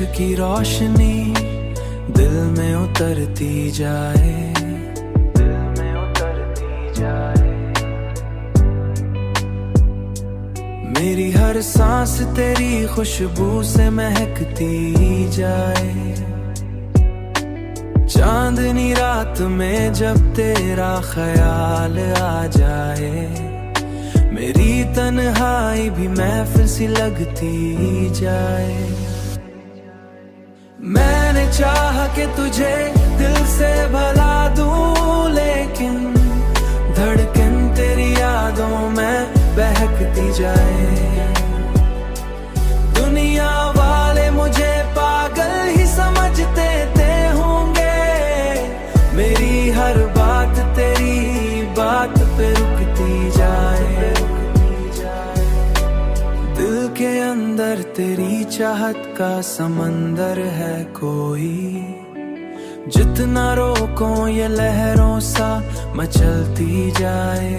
इश्क की रोशनी दिल में उतरती जाए, दिल में उतरती जाए। मेरी हर सांस तेरी खुशबू से महकती जाए। चांदनी रात में जब तेरा ख्याल आ जाए, मेरी तन्हाई भी महफिल सी लगती जाए। मैंने चाहा कि तुझे दिल से भला दूं, लेकिन धड़कन तेरी यादों में बहकती जाए। दुनिया वाले मुझे पागल ही समझते होंगे, मेरी हर बात तेरी बात पे रुकती जाए। दिल के अंदर तेरी चाहत का समंदर है कोई, जितना रोको ये लहरों सा मचलती जाए।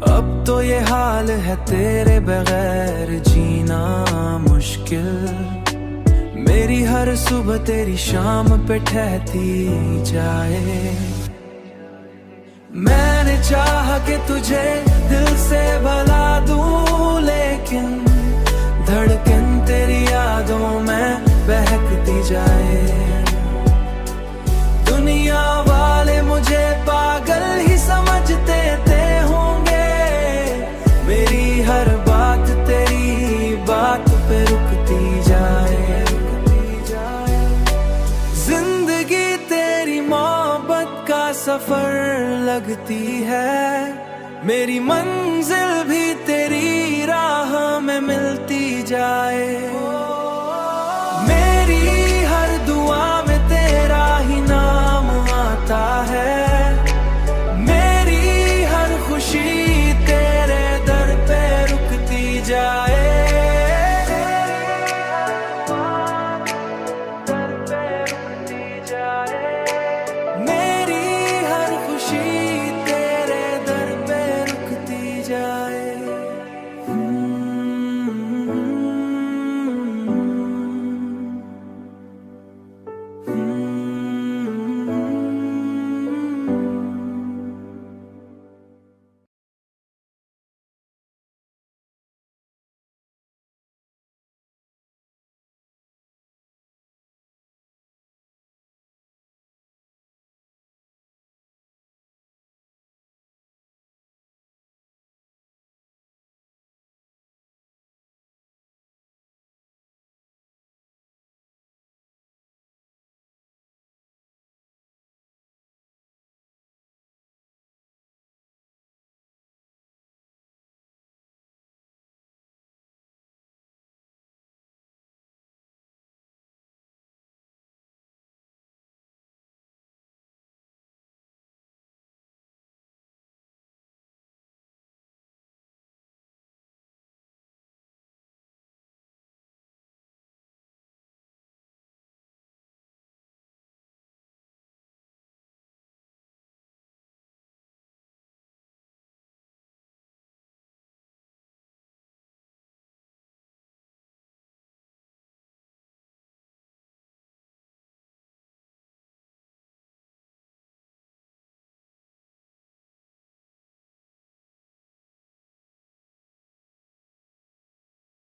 अब तो ये हाल है तेरे बगैर जीना मुश्किल, मेरी हर सुबह तेरी शाम पे ठहती जाए। मैंने चाहा कि तुझे दिल से भला दूं, लेकिन धड़कन तेरी यादों में बहकती जाए। दुनिया वाले मुझे पागल ही समझते होंगे, मेरी हर बात तेरी बात पे रुकती जाए। जिंदगी तेरी मोहब्बत का सफर लगती है, मेरी मंजिल भी तेरी राह में मिलती जाए।